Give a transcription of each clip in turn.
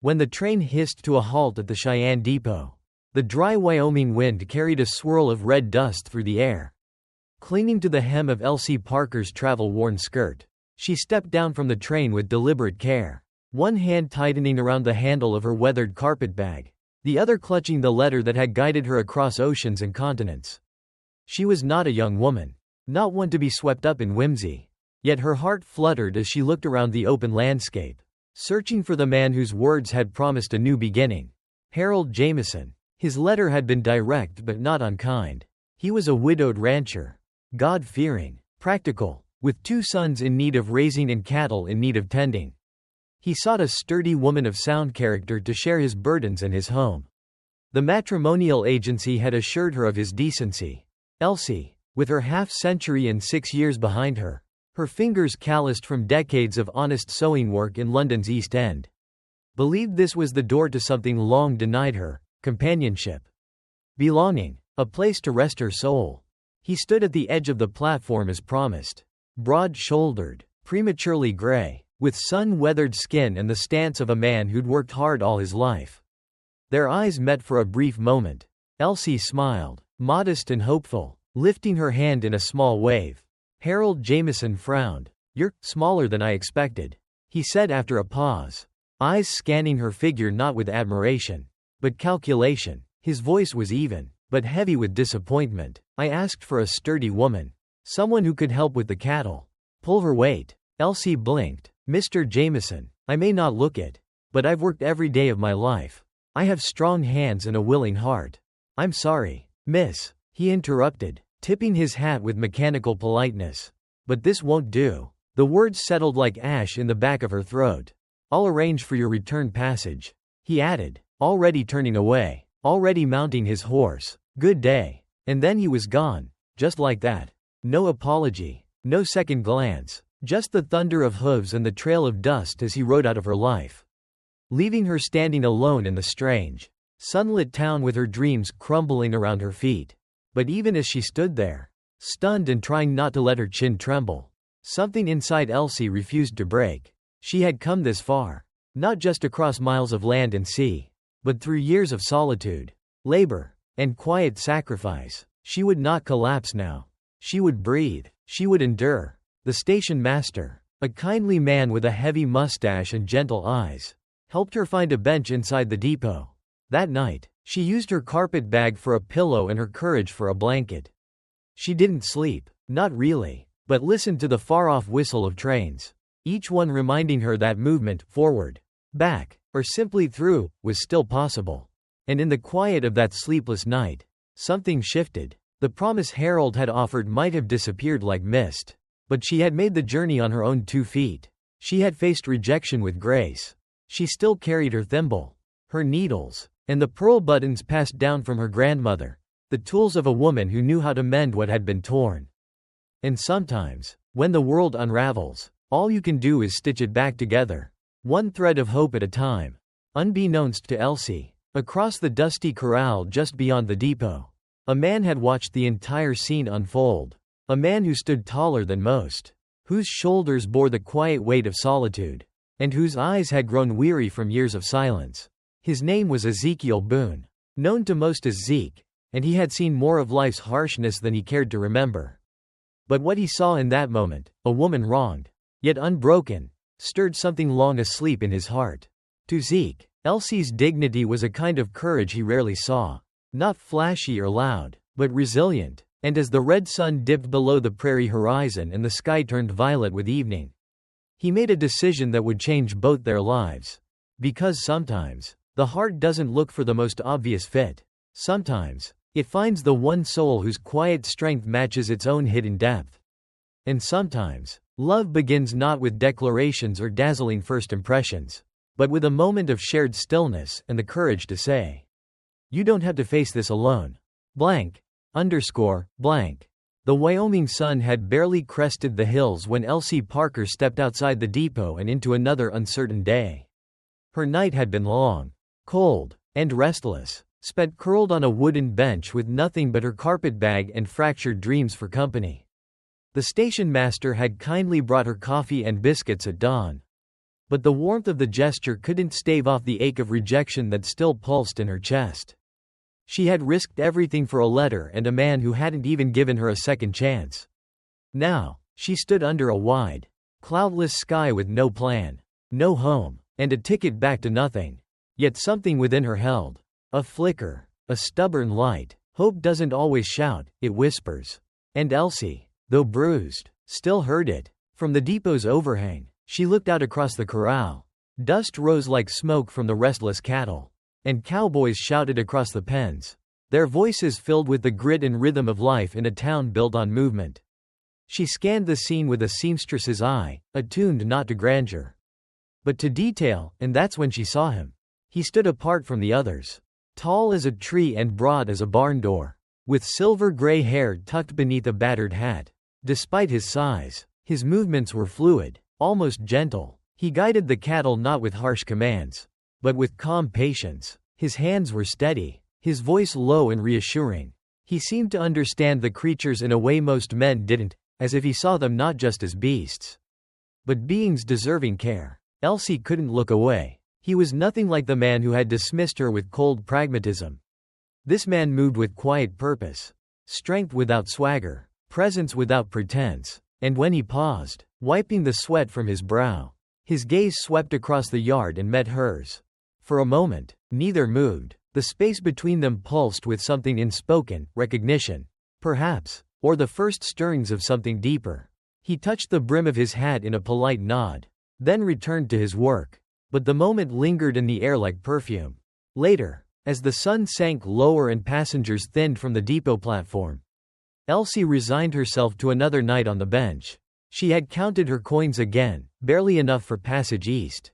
When the train hissed to a halt at the Cheyenne depot, the dry Wyoming wind carried a swirl of red dust through the air. Clinging to the hem of Elsie Parker's travel-worn skirt, she stepped down from the train with deliberate care, one hand tightening around the handle of her weathered carpetbag, the other clutching the letter that had guided her across oceans and continents. She was not a young woman, not one to be swept up in whimsy. Yet her heart fluttered as she looked around the open landscape, searching for the man whose words had promised a new beginning. Harold Jameson. His letter had been direct but not unkind. He was a widowed rancher, God-fearing, practical, with 2 sons in need of raising and cattle in need of tending. He sought a sturdy woman of sound character to share his burdens and his home. The matrimonial agency had assured her of his decency. Elsie, with her half-century and 6 years behind her, her fingers calloused from decades of honest sewing work in London's East End, believed this was the door to something long denied her: companionship, belonging, a place to rest her soul. He stood at the edge of the platform as promised, broad-shouldered, prematurely gray, with sun-weathered skin and the stance of a man who'd worked hard all his life. Their eyes met for a brief moment. Elsie smiled, modest and hopeful, lifting her hand in a small wave. Harold Jameson frowned. "You're smaller than I expected," he said after a pause, eyes scanning her figure not with admiration, but calculation. His voice was even, but heavy with disappointment. "I asked for a sturdy woman, someone who could help with the cattle, pull her weight." Elsie blinked. "Mr. Jameson, I may not look it, but I've worked every day of my life. I have strong hands and a willing heart." "I'm sorry, miss," he interrupted, tipping his hat with mechanical politeness, "but this won't do." The words settled like ash in the back of her throat. "I'll arrange for your return passage," he added, already turning away, already mounting his horse. "Good day." And then he was gone, just like that. No apology, no second glance, just the thunder of hooves and the trail of dust as he rode out of her life, leaving her standing alone in the strange, sunlit town with her dreams crumbling around her feet. But even as she stood there, stunned and trying not to let her chin tremble, something inside Elsie refused to break. She had come this far, not just across miles of land and sea, but through years of solitude, labor, and quiet sacrifice. She would not collapse now. She would breathe. She would endure. The station master, a kindly man with a heavy mustache and gentle eyes, helped her find a bench inside the depot. That night, she used her carpet bag for a pillow and her courage for a blanket. She didn't sleep, not really, but listened to the far-off whistle of trains, each one reminding her that movement, forward, back, or simply through, was still possible. And in the quiet of that sleepless night, something shifted. The promise Harold had offered might have disappeared like mist, but she had made the journey on her own 2 feet. She had faced rejection with grace. She still carried her thimble, her needles, and the pearl buttons passed down from her grandmother, the tools of a woman who knew how to mend what had been torn. And sometimes, when the world unravels, all you can do is stitch it back together, one thread of hope at a time. Unbeknownst to Elsie, across the dusty corral just beyond the depot, a man had watched the entire scene unfold, a man who stood taller than most, whose shoulders bore the quiet weight of solitude, and whose eyes had grown weary from years of silence. His name was Ezekiel Boone, known to most as Zeke, and he had seen more of life's harshness than he cared to remember. But what he saw in that moment, a woman wronged, yet unbroken, stirred something long asleep in his heart. To Zeke, Elsie's dignity was a kind of courage he rarely saw, not flashy or loud, but resilient. And as the red sun dipped below the prairie horizon and the sky turned violet with evening, he made a decision that would change both their lives. Because sometimes, the heart doesn't look for the most obvious fit. Sometimes, it finds the one soul whose quiet strength matches its own hidden depth. And sometimes, love begins not with declarations or dazzling first impressions, but with a moment of shared stillness and the courage to say, "You don't have to face this alone." Blank. Blank. The Wyoming sun had barely crested the hills when Elsie Parker stepped outside the depot and into another uncertain day. Her night had been long, cold, and restless, spent curled on a wooden bench with nothing but her carpetbag and fractured dreams for company. The station master had kindly brought her coffee and biscuits at dawn. But the warmth of the gesture couldn't stave off the ache of rejection that still pulsed in her chest. She had risked everything for a letter and a man who hadn't even given her a second chance. Now, she stood under a wide, cloudless sky with no plan, no home, and a ticket back to nothing. Yet something within her held a flicker, a stubborn light. Hope doesn't always shout, it whispers. And Elsie, though bruised, still heard it. From the depot's overhang, she looked out across the corral. Dust rose like smoke from the restless cattle, and cowboys shouted across the pens, their voices filled with the grit and rhythm of life in a town built on movement. She scanned the scene with a seamstress's eye, attuned not to grandeur, but to detail, and that's when she saw him. He stood apart from the others, tall as a tree and broad as a barn door, with silver-gray hair tucked beneath a battered hat. Despite his size, his movements were fluid, almost gentle. He guided the cattle not with harsh commands, but with calm patience. His hands were steady, his voice low and reassuring. He seemed to understand the creatures in a way most men didn't, as if he saw them not just as beasts, but beings deserving care. Elsie couldn't look away. He was nothing like the man who had dismissed her with cold pragmatism. This man moved with quiet purpose, strength without swagger, presence without pretense. And when he paused, wiping the sweat from his brow, his gaze swept across the yard and met hers. For a moment, neither moved. The space between them pulsed with something unspoken, recognition, perhaps, or the first stirrings of something deeper. He touched the brim of his hat in a polite nod, then returned to his work. But the moment lingered in the air like perfume. Later, as the sun sank lower and passengers thinned from the depot platform, Elsie resigned herself to another night on the bench. She had counted her coins again, barely enough for passage east,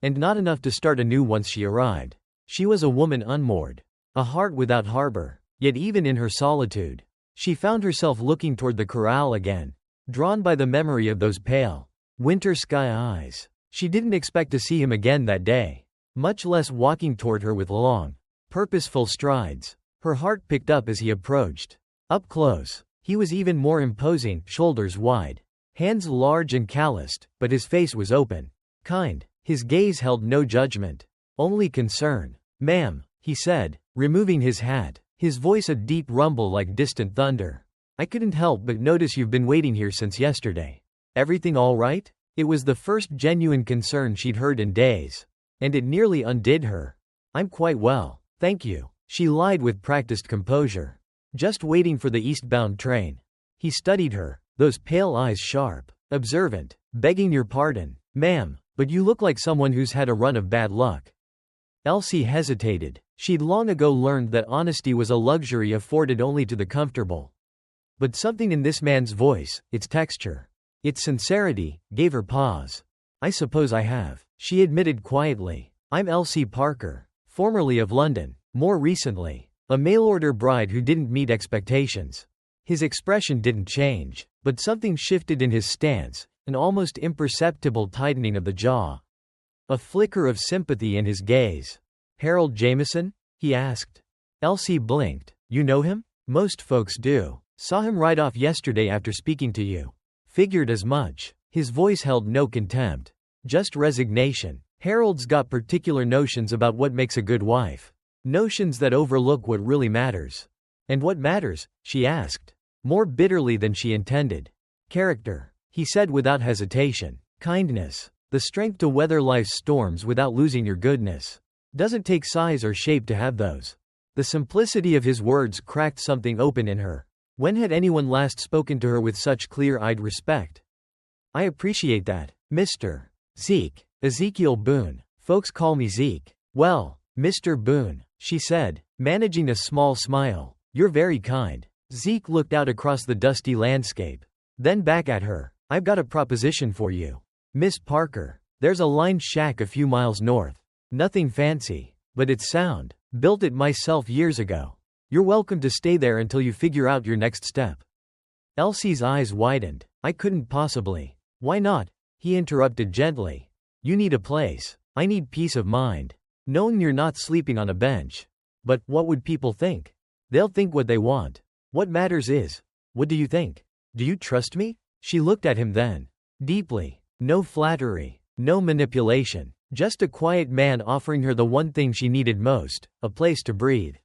and not enough to start anew once she arrived. She was a woman unmoored, a heart without harbor. Yet even in her solitude, she found herself looking toward the corral again, drawn by the memory of those pale, winter sky eyes. She didn't expect to see him again that day, much less walking toward her with long, purposeful strides. Her heart picked up as he approached. Up close, he was even more imposing, shoulders wide, hands large and calloused, but his face was open, kind. His gaze held no judgment, only concern. "Ma'am," he said, removing his hat, his voice a deep rumble like distant thunder. "I couldn't help but notice you've been waiting here since yesterday. Everything all right?" It was the first genuine concern she'd heard in days, and it nearly undid her. "I'm quite well, thank you," she lied with practiced composure. "Just waiting for the eastbound train." He studied her, those pale eyes sharp, observant. "Begging your pardon, ma'am, but you look like someone who's had a run of bad luck." Elsie hesitated. She'd long ago learned that honesty was a luxury afforded only to the comfortable. But something in this man's voice, its texture, its sincerity, gave her pause. "I suppose I have," she admitted quietly. "I'm Elsie Parker, formerly of London, more recently, a mail-order bride who didn't meet expectations." His expression didn't change, but something shifted in his stance, an almost imperceptible tightening of the jaw. A flicker of sympathy in his gaze. "Harold Jameson?" he asked. Elsie blinked. "You know him?" "Most folks do. Saw him right off yesterday after speaking to you." "Figured as much." His voice held no contempt, just resignation. "Harold's got particular notions about what makes a good wife. Notions that overlook what really matters." "And what matters?" she asked, more bitterly than she intended. "Character," he said without hesitation. "Kindness. The strength to weather life's storms without losing your goodness. Doesn't take size or shape to have those." The simplicity of his words cracked something open in her. When had anyone last spoken to her with such clear-eyed respect? "I appreciate that, Mr. Zeke. Ezekiel Boone. Folks call me Zeke." "Well, Mr. Boone," she said, managing a small smile. "You're very kind." Zeke looked out across the dusty landscape, then back at her. "I've got a proposition for you, Miss Parker. There's a lined shack a few miles north. Nothing fancy, but it's sound. Built it myself years ago. You're welcome to stay there until you figure out your next step." Elsie's eyes widened. "I couldn't possibly." "Why not?" he interrupted gently. "You need a place. I need peace of mind, knowing you're not sleeping on a bench." "But what would people think?" "They'll think what they want. What matters is, what do you think? Do you trust me?" She looked at him then, deeply. No flattery, No manipulation. Just a quiet man offering her the one thing she needed most, a place to breathe.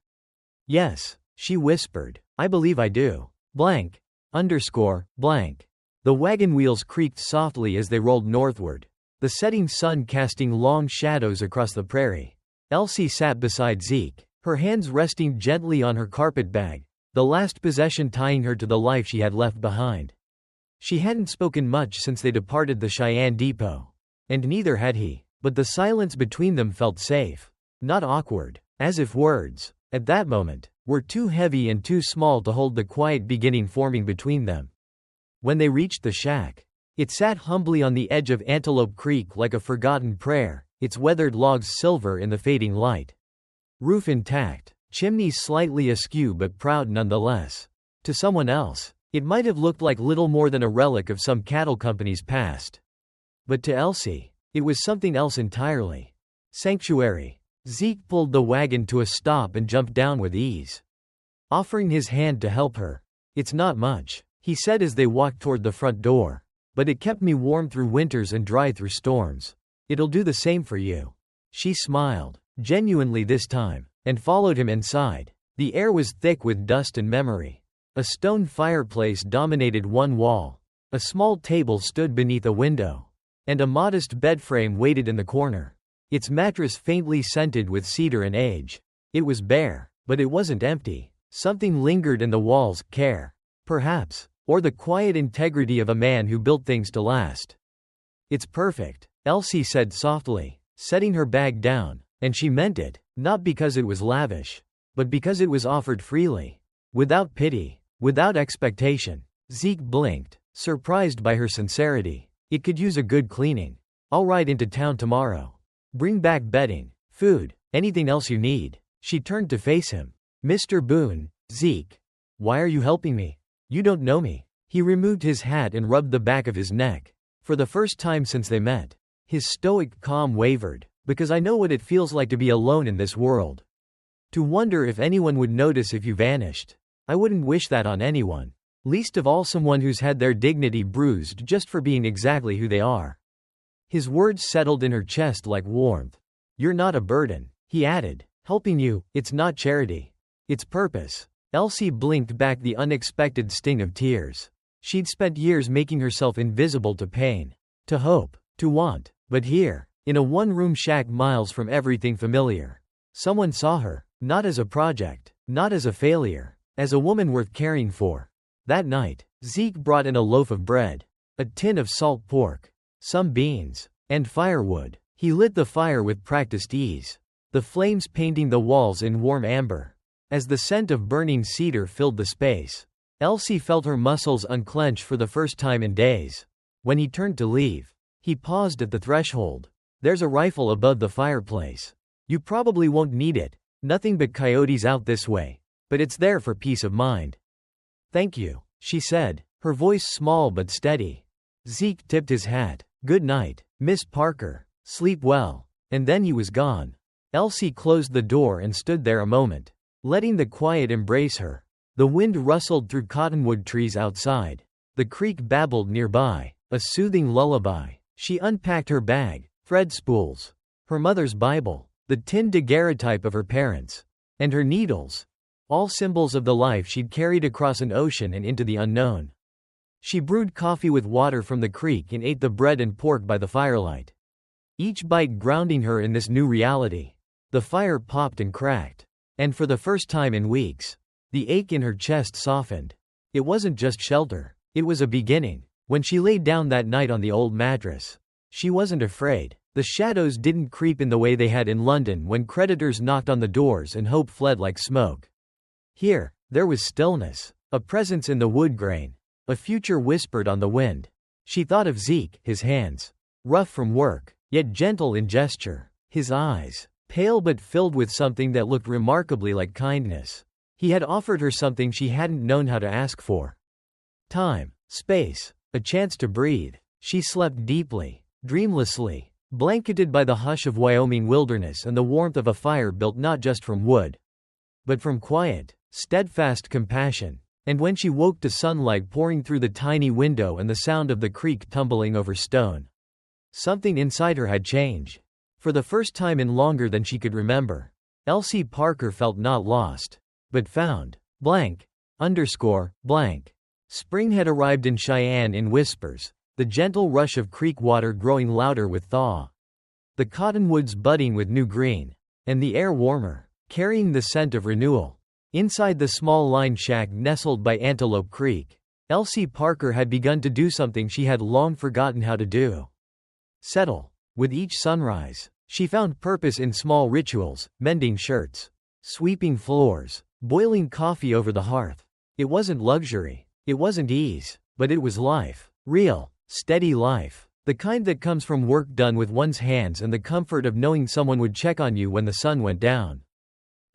Yes, she whispered. I believe I do. Blank. Blank. The wagon wheels creaked softly as they rolled northward, the setting sun casting long shadows across the prairie. Elsie sat beside Zeke, her hands resting gently on her carpet bag, the last possession tying her to the life she had left behind. She hadn't spoken much since they departed the Cheyenne depot. And neither had he, but the silence between them felt safe. Not awkward, as if words, at that moment, were too heavy and too small to hold the quiet beginning forming between them. When they reached the shack, it sat humbly on the edge of Antelope Creek like a forgotten prayer, its weathered logs silver in the fading light. Roof intact, chimneys slightly askew but proud nonetheless. To someone else, it might have looked like little more than a relic of some cattle company's past. But to Elsie, it was something else entirely. Sanctuary. Zeke pulled the wagon to a stop and jumped down with ease, offering his hand to help her. It's not much, he said as they walked toward the front door. But it kept me warm through winters and dry through storms. It'll do the same for you. She smiled, genuinely this time, and followed him inside. The air was thick with dust and memory. A stone fireplace dominated one wall. A small table stood beneath a window. And a modest bedframe waited in the corner, its mattress faintly scented with cedar and age. It was bare, but it wasn't empty. Something lingered in the walls, care, perhaps, or the quiet integrity of a man who built things to last. It's perfect, Elsie said softly, setting her bag down, and she meant it, not because it was lavish, but because it was offered freely, without pity, without expectation. Zeke blinked, surprised by her sincerity. It could use a good cleaning. I'll ride into town tomorrow. Bring back bedding, food, anything else you need. She turned to face him. Mr. Boone, Zeke. Why are you helping me? You don't know me. He removed his hat and rubbed the back of his neck. For the first time since they met, his stoic calm wavered. Because I know what it feels like to be alone in this world. To wonder if anyone would notice if you vanished. I wouldn't wish that on anyone. Least of all someone who's had their dignity bruised just for being exactly who they are. His words settled in her chest like warmth. You're not a burden, he added. Helping you, it's not charity. It's purpose. Elsie blinked back the unexpected sting of tears. She'd spent years making herself invisible to pain, to hope, to want. But here, in a one-room shack miles from everything familiar, someone saw her, not as a project, not as a failure, as a woman worth caring for. That night, Zeke brought in a loaf of bread, a tin of salt pork, some beans, and firewood. He lit the fire with practiced ease, the flames painting the walls in warm amber. As the scent of burning cedar filled the space, Elsie felt her muscles unclench for the first time in days. When he turned to leave, he paused at the threshold. There's a rifle above the fireplace. You probably won't need it. Nothing but coyotes out this way. But it's there for peace of mind. Thank you, she said, her voice small but steady. Zeke tipped his hat. Good night, Miss Parker. Sleep well. And then he was gone. Elsie closed the door and stood there a moment, letting the quiet embrace her. The wind rustled through cottonwood trees outside. The creek babbled nearby, a soothing lullaby. She unpacked her bag, thread spools, her mother's Bible, the tin daguerreotype of her parents, and her needles, all symbols of the life she'd carried across an ocean and into the unknown. She brewed coffee with water from the creek and ate the bread and pork by the firelight, each bite grounding her in this new reality. The fire popped and cracked, and for the first time in weeks, the ache in her chest softened. It wasn't just shelter, it was a beginning. When she laid down that night on the old mattress, she wasn't afraid. The shadows didn't creep in the way they had in London when creditors knocked on the doors and hope fled like smoke. Here, there was stillness, a presence in the wood grain, a future whispered on the wind. She thought of Zeke, his hands, rough from work, yet gentle in gesture, his eyes, pale but filled with something that looked remarkably like kindness. He had offered her something she hadn't known how to ask for. Time, space, a chance to breathe. She slept deeply, dreamlessly, blanketed by the hush of Wyoming wilderness and the warmth of a fire built not just from wood, but from quiet, steadfast compassion. And when she woke to sunlight pouring through the tiny window and the sound of the creek tumbling over stone, Something inside her had changed. For the first time in longer than she could remember, Elsie Parker felt not lost, but found. Blank. Underscore. Blank. Spring had arrived in Cheyenne in whispers, the gentle rush of creek water growing louder with thaw. The cottonwoods budding with new green, and the air warmer, carrying the scent of renewal. Inside the small line shack nestled by Antelope Creek, Elsie Parker had begun to do something she had long forgotten how to do. Settle. With each sunrise, she found purpose in small rituals, mending shirts, sweeping floors, boiling coffee over the hearth. It wasn't luxury, it wasn't ease, but it was life. Real, steady life. The kind that comes from work done with one's hands and the comfort of knowing someone would check on you when the sun went down.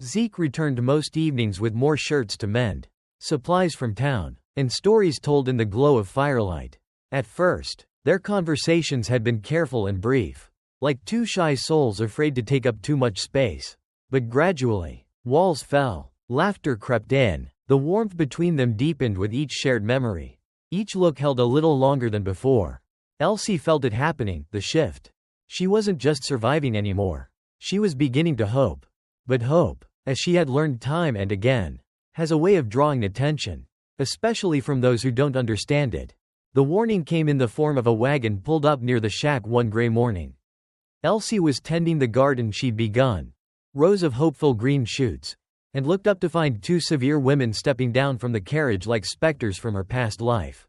Zeke returned most evenings with more shirts to mend, supplies from town, and stories told in the glow of firelight. At first, their conversations had been careful and brief, like two shy souls afraid to take up too much space. But gradually, walls fell, laughter crept in, the warmth between them deepened with each shared memory. Each look held a little longer than before. Elsie felt it happening, the shift. She wasn't just surviving anymore. She was beginning to hope. But hope, as she had learned time and again, has a way of drawing attention, especially from those who don't understand it. The warning came in the form of a wagon pulled up near the shack one gray morning. Elsie was tending the garden she'd begun, rows of hopeful green shoots, and looked up to find two severe women stepping down from the carriage like specters from her past life.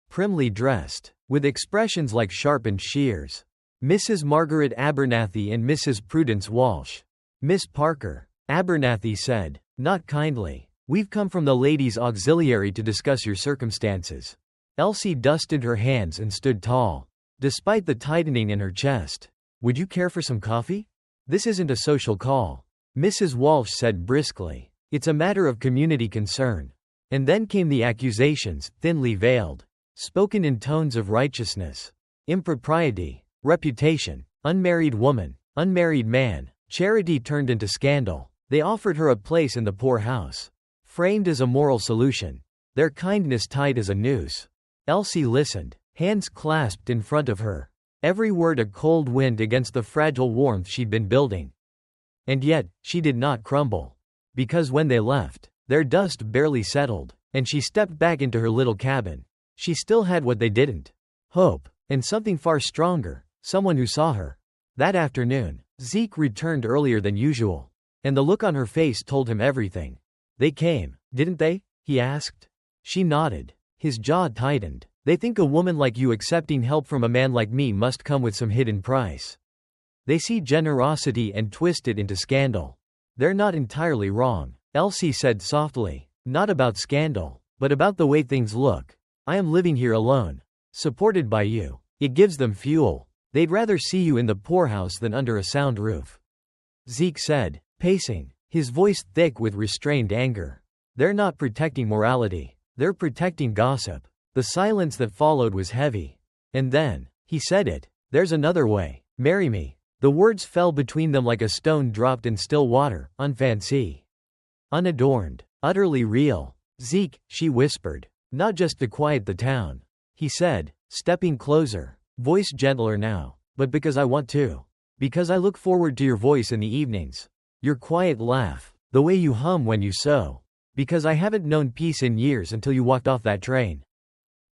Primly dressed, with expressions like sharpened shears. Mrs. Margaret Abernathy and Mrs. Prudence Walsh. "Miss Parker," Abernathy said, not kindly, "we've come from the ladies' auxiliary to discuss your circumstances." Elsie dusted her hands and stood tall, despite the tightening in her chest. "Would you care for some coffee? This isn't a social call," Mrs. Walsh said briskly. "It's a matter of community concern." And then came the accusations, thinly veiled, spoken in tones of righteousness. Impropriety, reputation, unmarried woman, unmarried man. Charity turned into scandal. They offered her a place in the poorhouse, framed as a moral solution, their kindness tied as a noose. Elsie listened, hands clasped in front of her, every word a cold wind against the fragile warmth she'd been building. And yet, she did not crumble. Because when they left, their dust barely settled, and she stepped back into her little cabin. She still had what they didn't. Hope, and something far stronger, someone who saw her. That afternoon, Zeke returned earlier than usual, and the look on her face told him everything. "They came, didn't they?" he asked. She nodded. His jaw tightened. "They think a woman like you accepting help from a man like me must come with some hidden price. They see generosity and twist it into scandal. They're not entirely wrong," Elsie said softly. "Not about scandal, but about the way things look. I am living here alone, supported by you. It gives them fuel. They'd rather see you in the poorhouse than under a sound roof." Zeke said, pacing, his voice thick with restrained anger. "They're not protecting morality. They're protecting gossip." The silence that followed was heavy. And then, he said it. "There's another way. Marry me." The words fell between them like a stone dropped in still water, unfancy, unadorned, utterly real. "Zeke," she whispered. "Not just to quiet the town," he said, stepping closer, voice gentler now, "but because I want to. Because I look forward to your voice in the evenings. Your quiet laugh, the way you hum when you sew. Because I haven't known peace in years until you walked off that train."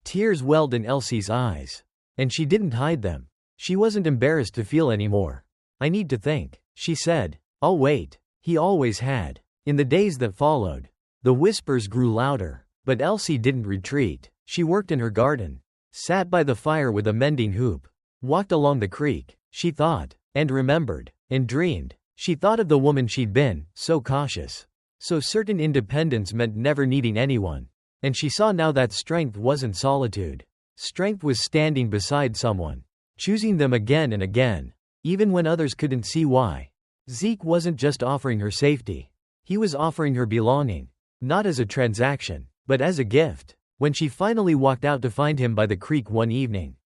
Tears welled in Elsie's eyes. And she didn't hide them. She wasn't embarrassed to feel anymore. "I need to think," she said. "I'll wait." He always had. In the days that followed, the whispers grew louder, but Elsie didn't retreat. She worked in her garden, sat by the fire with a mending hoop, walked along the creek. She thought, and remembered, and dreamed. She thought of the woman she'd been, so cautious, so certain independence meant never needing anyone. And she saw now that strength wasn't solitude. Strength was standing beside someone, choosing them again and again, even when others couldn't see why. Zeke wasn't just offering her safety. He was offering her belonging, not as a transaction, but as a gift. When she finally walked out to find him by the creek one evening,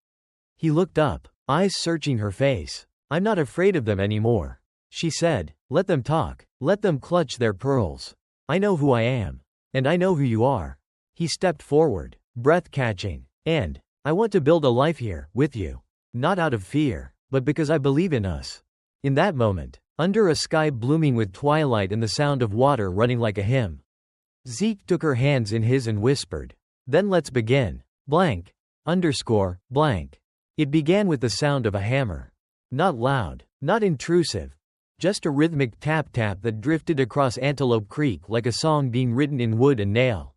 he looked up, eyes searching her face. "I'm not afraid of them anymore," she said. "Let them talk. Let them clutch their pearls. I know who I am. And I know who you are." He stepped forward, breath catching. "And I want to build a life here, with you." Not out of fear, but because I believe in us. In that moment, under a sky blooming with twilight and the sound of water running like a hymn, Zeke took her hands in his and whispered, "Then let's begin. Blank. Underscore, blank." It began with the sound of a hammer. Not loud, not intrusive. Just a rhythmic tap-tap that drifted across Antelope Creek like a song being written in wood and nail.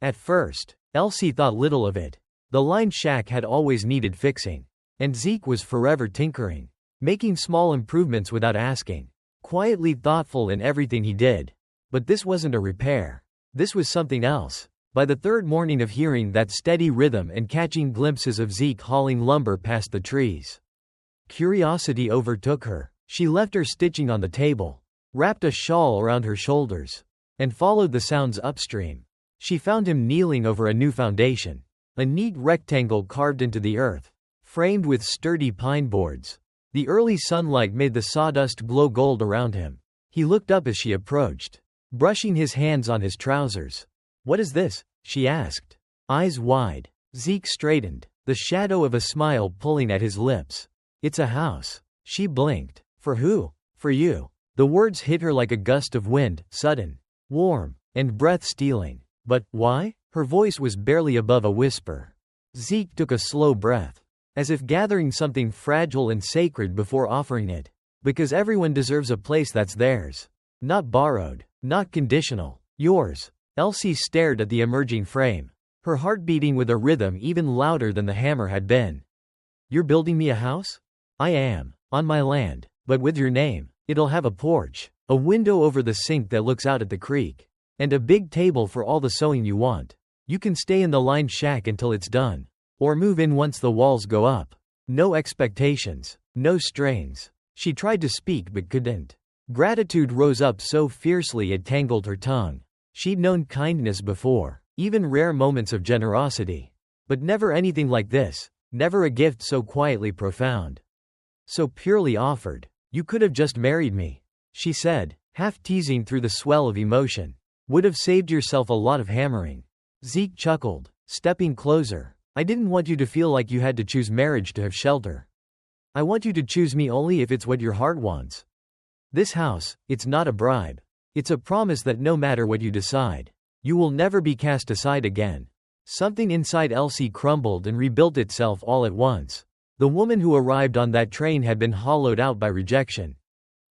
At first, Elsie thought little of it. The line shack had always needed fixing. And Zeke was forever tinkering, making small improvements without asking. Quietly thoughtful in everything he did. But this wasn't a repair. This was something else. By the third morning of hearing that steady rhythm and catching glimpses of Zeke hauling lumber past the trees, curiosity overtook her. She left her stitching on the table, wrapped a shawl around her shoulders, and followed the sounds upstream. She found him kneeling over a new foundation, a neat rectangle carved into the earth, framed with sturdy pine boards. The early sunlight made the sawdust glow gold around him. He looked up as she approached, brushing his hands on his trousers. "What is this?" she asked, eyes wide. Zeke straightened, the shadow of a smile pulling at his lips. "It's a house." She blinked. "For who?" "For you." The words hit her like a gust of wind, sudden, warm, and breath-stealing. "But why?" Her voice was barely above a whisper. Zeke took a slow breath, as if gathering something fragile and sacred before offering it. "Because everyone deserves a place that's theirs. Not borrowed, not conditional. Yours." Elsie stared at the emerging frame, her heart beating with a rhythm even louder than the hammer had been. "You're building me a house?" "I am. On my land. But with your name. It'll have a porch, a window over the sink that looks out at the creek, and a big table for all the sewing you want. You can stay in the line shack until it's done. Or move in once the walls go up. No expectations. No strains." She tried to speak but couldn't. Gratitude rose up so fiercely it tangled her tongue. She'd known kindness before, even rare moments of generosity. But never anything like this, never a gift so quietly profound. So purely offered. "You could have just married me," she said, half teasing through the swell of emotion. "Would have saved yourself a lot of hammering." Zeke chuckled, stepping closer. "I didn't want you to feel like you had to choose marriage to have shelter. I want you to choose me only if it's what your heart wants. This house, it's not a bribe. It's a promise that no matter what you decide, you will never be cast aside again." Something inside Elsie crumbled and rebuilt itself all at once. The woman who arrived on that train had been hollowed out by rejection.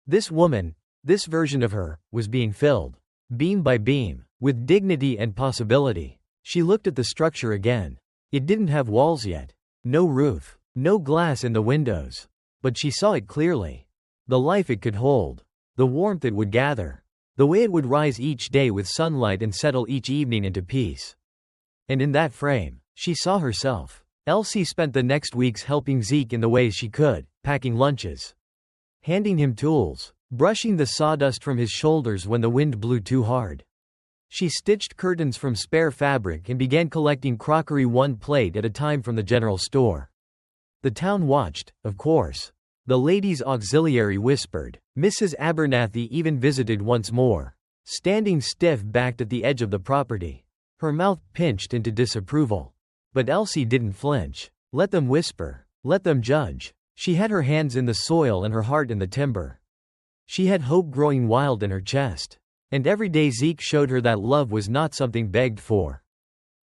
This woman, this version of her, was being filled, beam by beam, with dignity and possibility. She looked at the structure again. It didn't have walls yet. No roof. No glass in the windows. But she saw it clearly. The life it could hold. The warmth it would gather. The way it would rise each day with sunlight and settle each evening into peace. And in that frame, she saw herself. Elsie spent the next weeks helping Zeke in the ways she could, packing lunches, handing him tools, brushing the sawdust from his shoulders when the wind blew too hard. She stitched curtains from spare fabric and began collecting crockery one plate at a time from the general store. The town watched, of course. The ladies' auxiliary whispered. Mrs. Abernathy even visited once more, standing stiff-backed at the edge of the property, her mouth pinched into disapproval. But Elsie didn't flinch. Let them whisper. Let them judge. She had her hands in the soil and her heart in the timber. She had hope growing wild in her chest. And every day Zeke showed her that love was not something begged for,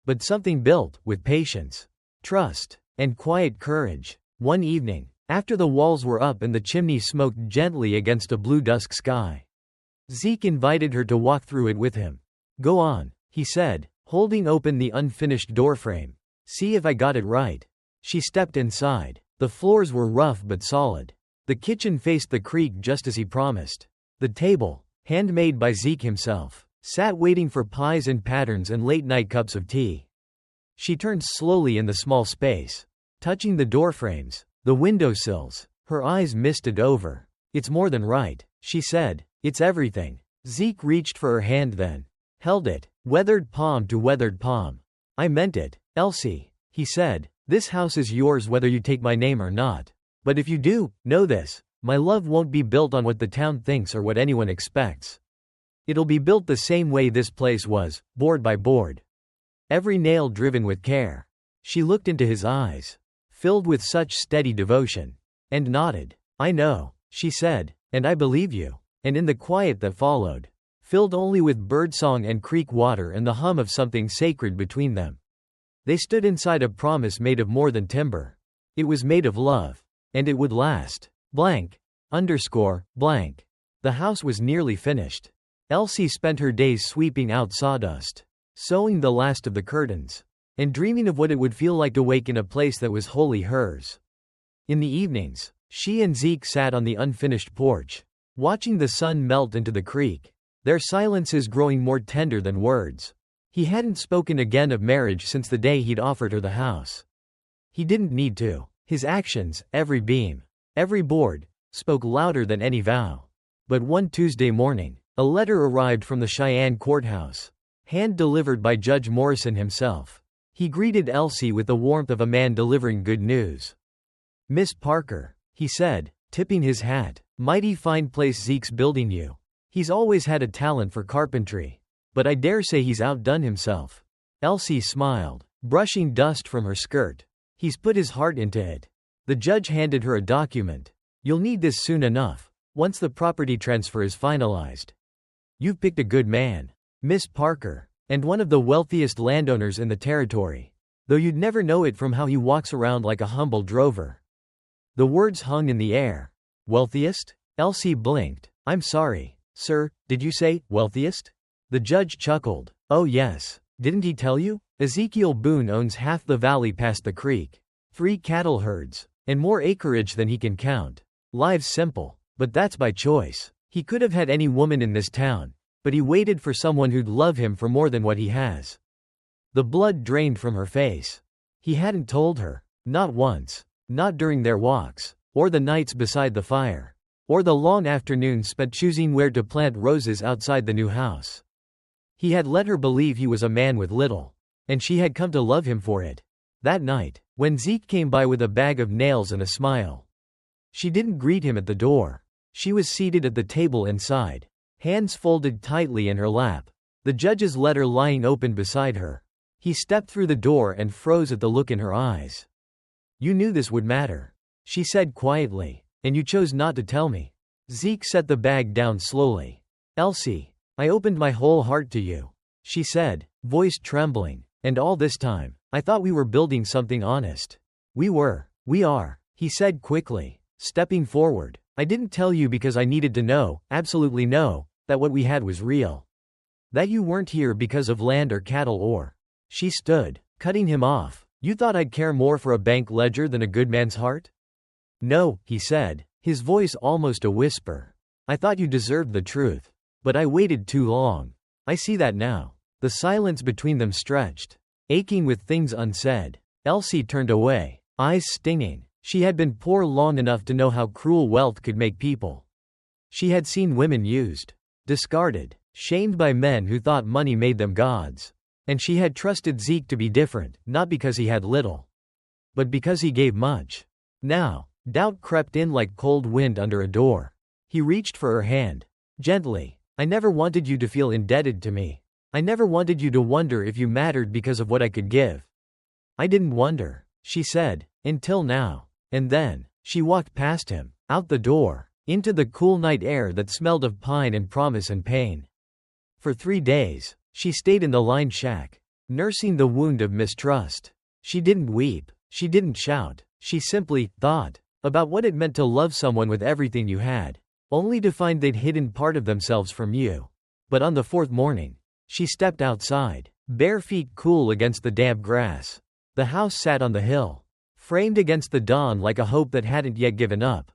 but something built, with patience, trust, and quiet courage. One evening, after the walls were up and the chimney smoked gently against a blue dusk sky, Zeke invited her to walk through it with him. "Go on," he said, holding open the unfinished doorframe. "See if I got it right." She stepped inside. The floors were rough but solid. The kitchen faced the creek just as he promised. The table, handmade by Zeke himself, sat waiting for pies and patterns and late-night cups of tea. She turned slowly in the small space, touching the doorframes, the windowsills. Her eyes misted over. "It's more than right," she said. "It's everything." Zeke reached for her hand then, held it, weathered palm to weathered palm. "I meant it, Elsie," he said. "This house is yours whether you take my name or not. But if you do, know this. My love won't be built on what the town thinks or what anyone expects. It'll be built the same way this place was, board by board. Every nail driven with care." She looked into his eyes. filled with such steady devotion. And nodded. "I know," she said, "and I believe you." And in the quiet that followed, filled only with birdsong and creek water and the hum of something sacred between them, they stood inside a promise made of more than timber. It was made of love. And it would last. Blank. Underscore. Blank. The house was nearly finished. Elsie spent her days sweeping out sawdust, sewing the last of the curtains, and dreaming of what it would feel like to wake in a place that was wholly hers. In the evenings, she and Zeke sat on the unfinished porch, watching the sun melt into the creek, their silences growing more tender than words. He hadn't spoken again of marriage since the day he'd offered her the house. He didn't need to. His actions, every beam, every board, spoke louder than any vow. But one Tuesday morning, a letter arrived from the Cheyenne courthouse, hand-delivered by Judge Morrison himself. He greeted Elsie with the warmth of a man delivering good news. "Miss Parker," he said, tipping his hat, "mighty fine place Zeke's building you. He's always had a talent for carpentry, but I dare say he's outdone himself." Elsie smiled, brushing dust from her skirt. "He's put his heart into it." The judge handed her a document. "You'll need this soon enough, once the property transfer is finalized. You've picked a good man, Miss Parker, and one of the wealthiest landowners in the territory, though you'd never know it from how he walks around like a humble drover." The words hung in the air. "Wealthiest?" Elsie blinked. "I'm sorry, sir, did you say wealthiest?" The judge chuckled. "Oh yes. Didn't he tell you? Ezekiel Boone owns half the valley past the creek, 3 cattle herds, and more acreage than he can count. Life's simple, but that's by choice. He could have had any woman in this town, but he waited for someone who'd love him for more than what he has." The blood drained from her face. He hadn't told her. Not once. Not during their walks, or the nights beside the fire, or the long afternoons spent choosing where to plant roses outside the new house. He had let her believe he was a man with little, and she had come to love him for it. That night, when Zeke came by with a bag of nails and a smile, she didn't greet him at the door. She was seated at the table inside, hands folded tightly in her lap, the judge's letter lying open beside her. He stepped through the door and froze at the look in her eyes. "You knew this would matter," she said quietly, "and you chose not to tell me." Zeke set the bag down slowly. "Elsie, I opened my whole heart to you," she said, voice trembling, "and all this time, I thought we were building something honest." We are," he said quickly, stepping forward. "I didn't tell you because I needed to know, absolutely know, that what we had was real. That you weren't here because of land or cattle or—" She stood, cutting him off. "You thought I'd care more for a bank ledger than a good man's heart?" "No," he said, his voice almost a whisper. "I thought you deserved the truth. But I waited too long. I see that now." The silence between them stretched, aching with things unsaid. Elsie turned away, eyes stinging. She had been poor long enough to know how cruel wealth could make people. She had seen women used, discarded, shamed by men who thought money made them gods. And she had trusted Zeke to be different, not because he had little, but because he gave much. Now, doubt crept in like cold wind under a door. He reached for her hand. Gently. "I never wanted you to feel indebted to me. I never wanted you to wonder if you mattered because of what I could give." "I didn't wonder," she said, "until now." And then, she walked past him, out the door, into the cool night air that smelled of pine and promise and pain. For 3 days, she stayed in the lined shack, nursing the wound of mistrust. She didn't weep, she didn't shout, she simply thought about what it meant to love someone with everything you had, only to find they'd hidden part of themselves from you. But on the 4th morning, she stepped outside, bare feet cool against the damp grass. The house sat on the hill, framed against the dawn like a hope that hadn't yet given up.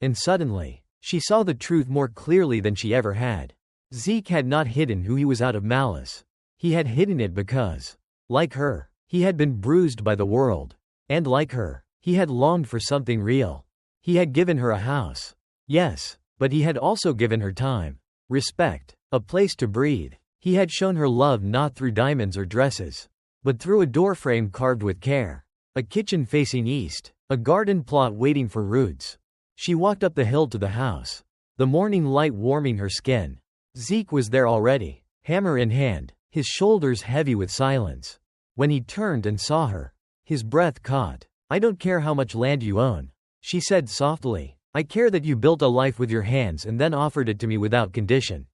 And suddenly, she saw the truth more clearly than she ever had. Zeke had not hidden who he was out of malice. He had hidden it because, like her, he had been bruised by the world. And like her, he had longed for something real. He had given her a house. Yes, but he had also given her time, respect, a place to breathe. He had shown her love not through diamonds or dresses, but through a doorframe carved with care, a kitchen facing east, a garden plot waiting for roots. She walked up the hill to the house, the morning light warming her skin. Zeke was there already, hammer in hand, his shoulders heavy with silence. When he turned and saw her, his breath caught. I don't care how much land you own, she said softly. I care that you built a life with your hands and then offered it to me without condition.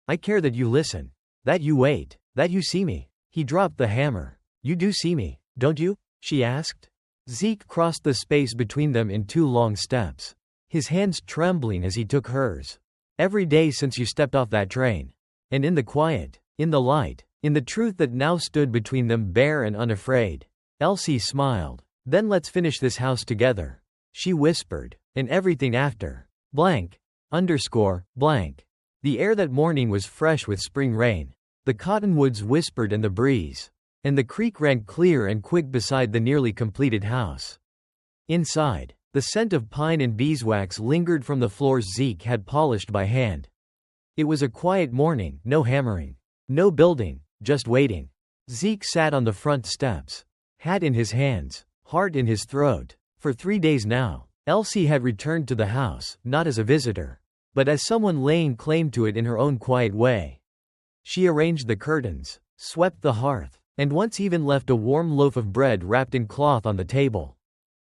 I care that you listen, that you wait, that you see me. He dropped the hammer. You do see me, don't you? She asked. Zeke crossed the space between them in 2 long steps, his hands trembling as he took hers. Every day since you stepped off that train. And in the quiet, in the light, in the truth that now stood between them bare and unafraid, Elsie smiled. Then let's finish this house together, she whispered, and everything after. Blank. Blank. The air that morning was fresh with spring rain. The cottonwoods whispered in the breeze, and the creek ran clear and quick beside the nearly completed house. Inside, the scent of pine and beeswax lingered from the floors Zeke had polished by hand. It was a quiet morning, no hammering, no building, just waiting. Zeke sat on the front steps, hat in his hands, heart in his throat. For 3 days now, Elsie had returned to the house, not as a visitor, but as someone laying claim to it in her own quiet way. She arranged the curtains, swept the hearth, and once even left a warm loaf of bread wrapped in cloth on the table.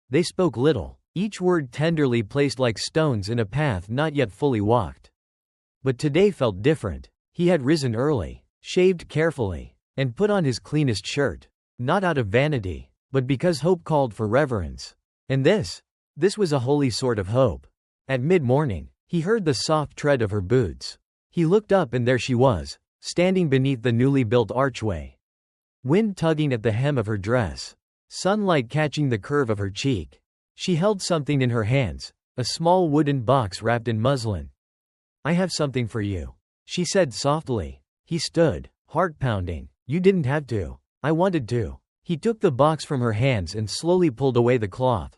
They spoke little, each word tenderly placed like stones in a path not yet fully walked. But today felt different. He had risen early, shaved carefully, and put on his cleanest shirt, not out of vanity, but because hope called for reverence. And this was a holy sort of hope. At mid-morning, he heard the soft tread of her boots. He looked up and there she was, standing beneath the newly built archway. Wind tugging at the hem of her dress, sunlight catching the curve of her cheek. She held something in her hands, a small wooden box wrapped in muslin. I have something for you, she said softly. He stood, heart pounding. You didn't have to. I wanted to. He took the box from her hands and slowly pulled away the cloth.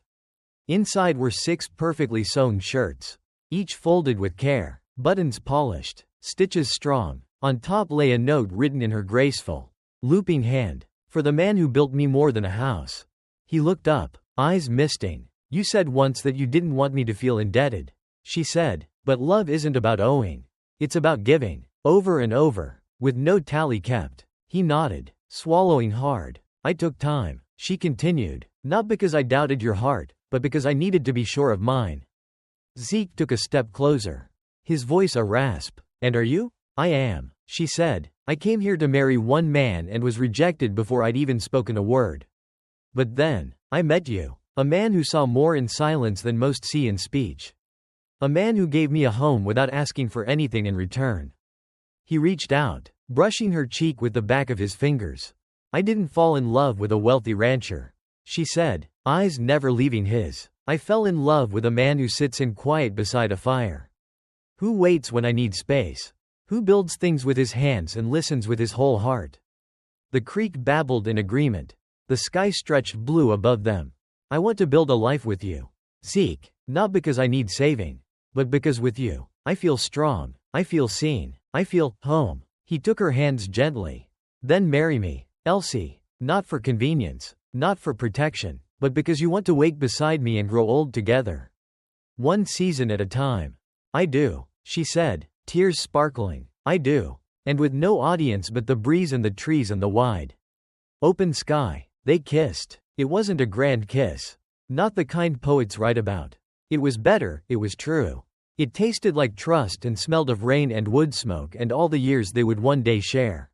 Inside were 6 perfectly sewn shirts, each folded with care, buttons polished, stitches strong. On top lay a note written in her graceful, looping hand. For the man who built me more than a house. He looked up, eyes misting. You said once that you didn't want me to feel indebted, she said, but love isn't about owing. It's about giving, over and over, with no tally kept. He nodded, swallowing hard. I took time, she continued, not because I doubted your heart, but because I needed to be sure of mine. Zeke took a step closer, his voice a rasp. And are you? I am, she said. I came here to marry one man and was rejected before I'd even spoken a word. But then, I met you. A man who saw more in silence than most see in speech. A man who gave me a home without asking for anything in return. He reached out, brushing her cheek with the back of his fingers. I didn't fall in love with a wealthy rancher, she said, eyes never leaving his. I fell in love with a man who sits in quiet beside a fire. Who waits when I need space. Who builds things with his hands and listens with his whole heart. The creek babbled in agreement. The sky stretched blue above them. I want to build a life with you, Zeke, not because I need saving, but because with you, I feel strong, I feel seen, I feel home. He took her hands gently. Then marry me, Elsie, not for convenience, not for protection, but because you want to wake beside me and grow old together. One season at a time. I do, she said, tears sparkling. I do. And with no audience but the breeze and the trees and the wide open sky, they kissed. It wasn't a grand kiss. Not the kind poets write about. It was better, it was true. It tasted like trust and smelled of rain and wood smoke and all the years they would one day share.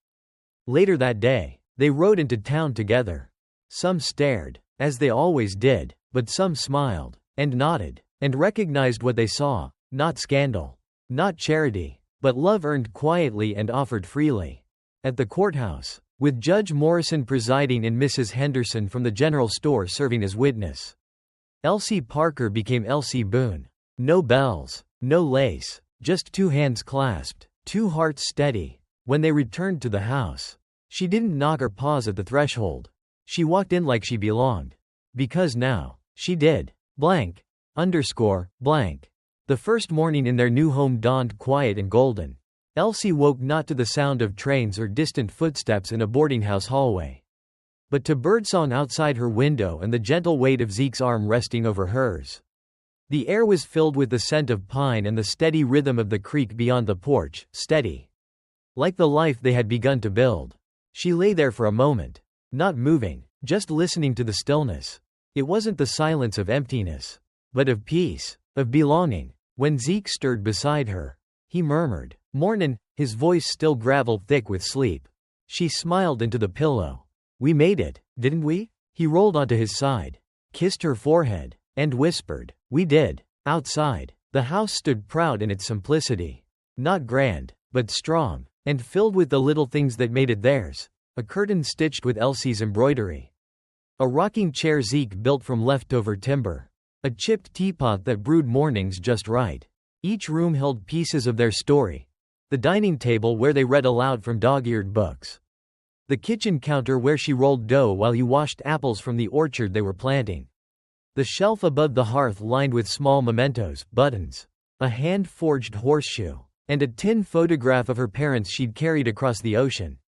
Later that day, they rode into town together. Some stared, as they always did, but some smiled, and nodded, and recognized what they saw, not scandal, not charity, but love earned quietly and offered freely. At the courthouse, with Judge Morrison presiding and Mrs. Henderson from the general store serving as witness. Elsie Parker became Elsie Boone. No bells, no lace, just 2 hands clasped, 2 hearts steady. When they returned to the house, she didn't knock or pause at the threshold. She walked in like she belonged. Because now, she did. Blank. Blank. The first morning in their new home dawned quiet and golden. Elsie woke not to the sound of trains or distant footsteps in a boarding house hallway, but to birdsong outside her window and the gentle weight of Zeke's arm resting over hers. The air was filled with the scent of pine and the steady rhythm of the creek beyond the porch, steady, like the life they had begun to build. She lay there for a moment, not moving, just listening to the stillness. It wasn't the silence of emptiness, but of peace, of belonging. When Zeke stirred beside her, he murmured, "Mornin'," his voice still graveled thick with sleep. She smiled into the pillow. "We made it, didn't we?" He rolled onto his side, kissed her forehead, and whispered, "We did." Outside, the house stood proud in its simplicity. Not grand, but strong, and filled with the little things that made it theirs. A curtain stitched with Elsie's embroidery. A rocking chair Zeke built from leftover timber. A chipped teapot that brewed mornings just right. Each room held pieces of their story. The dining table where they read aloud from dog-eared books. The kitchen counter where she rolled dough while he washed apples from the orchard they were planting. The shelf above the hearth lined with small mementos, buttons, a hand-forged horseshoe, and a tin photograph of her parents she'd carried across the ocean.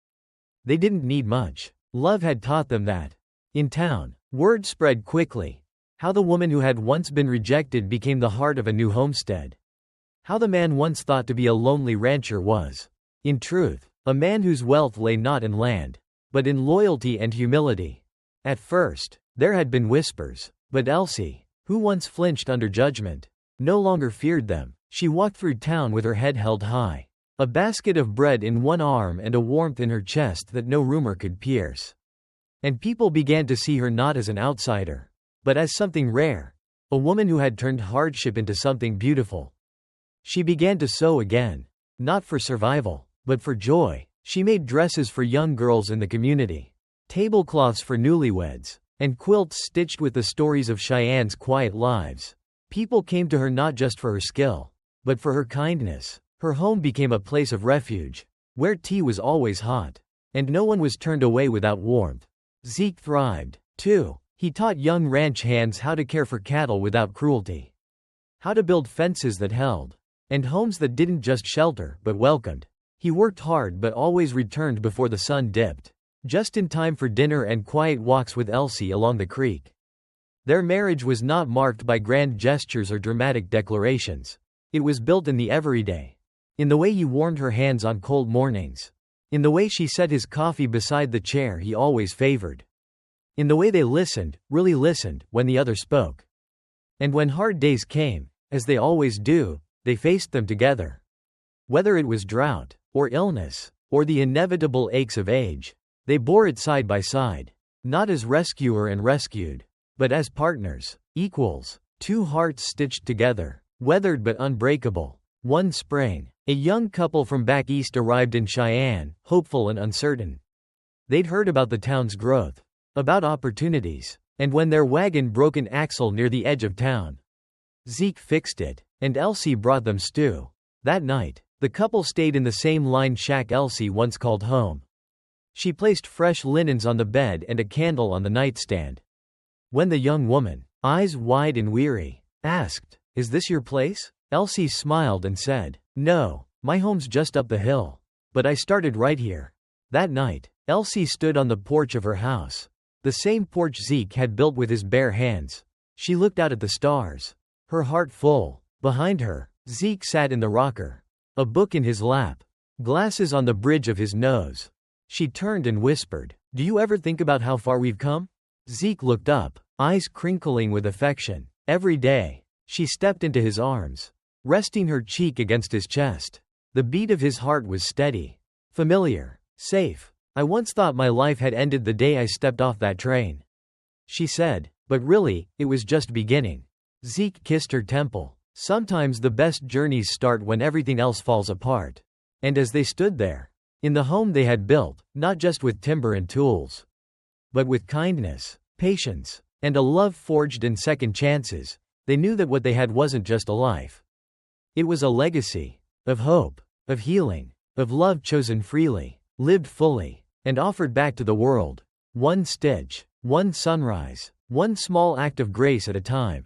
They didn't need much. Love had taught them that. In town, word spread quickly. How the woman who had once been rejected became the heart of a new homestead. How the man once thought to be a lonely rancher was, in truth, a man whose wealth lay not in land, but in loyalty and humility. At first, there had been whispers, but Elsie, who once flinched under judgment, no longer feared them. She walked through town with her head held high, a basket of bread in one arm and a warmth in her chest that no rumor could pierce. And people began to see her not as an outsider, but as something rare, a woman who had turned hardship into something beautiful. She began to sew again, not for survival, but for joy. She made dresses for young girls in the community, tablecloths for newlyweds, and quilts stitched with the stories of Cheyenne's quiet lives. People came to her not just for her skill, but for her kindness. Her home became a place of refuge, where tea was always hot, and no one was turned away without warmth. Zeke thrived, too. He taught young ranch hands how to care for cattle without cruelty, how to build fences that held, and homes that didn't just shelter but welcomed. He worked hard but always returned before the sun dipped, just in time for dinner and quiet walks with Elsie along the creek. Their marriage was not marked by grand gestures or dramatic declarations. It was built in the everyday. In the way he warmed her hands on cold mornings. In the way she set his coffee beside the chair he always favored. In the way they listened, really listened, when the other spoke. And when hard days came, as they always do, they faced them together. Whether it was drought, or illness, or the inevitable aches of age, they bore it side by side. Not as rescuer and rescued, but as partners, equals, two hearts stitched together, weathered but unbreakable. One spring, a young couple from back east arrived in Cheyenne, hopeful and uncertain. They'd heard about the town's growth, about opportunities, and when their wagon broke an axle near the edge of town, Zeke fixed it, and Elsie brought them stew. That night, the couple stayed in the same line shack Elsie once called home. She placed fresh linens on the bed and a candle on the nightstand. When the young woman, eyes wide and weary, asked, "Is this your place?" Elsie smiled and said, "No, my home's just up the hill. But I started right here." That night, Elsie stood on the porch of her house. The same porch Zeke had built with his bare hands. She looked out at the stars, her heart full. Behind her, Zeke sat in the rocker, a book in his lap, glasses on the bridge of his nose. She turned and whispered, "Do you ever think about how far we've come?" Zeke looked up, eyes crinkling with affection. Every day, she stepped into his arms, resting her cheek against his chest. The beat of his heart was steady, familiar, safe. "I once thought my life had ended the day I stepped off that train," she said, "but really, it was just beginning." Zeke kissed her temple. Sometimes the best journeys start when everything else falls apart. And as they stood there, in the home they had built, not just with timber and tools, but with kindness, patience, and a love forged in second chances, they knew that what they had wasn't just a life. It was a legacy of hope, of healing, of love chosen freely, lived fully, and offered back to the world. One stitch, one sunrise, one small act of grace at a time.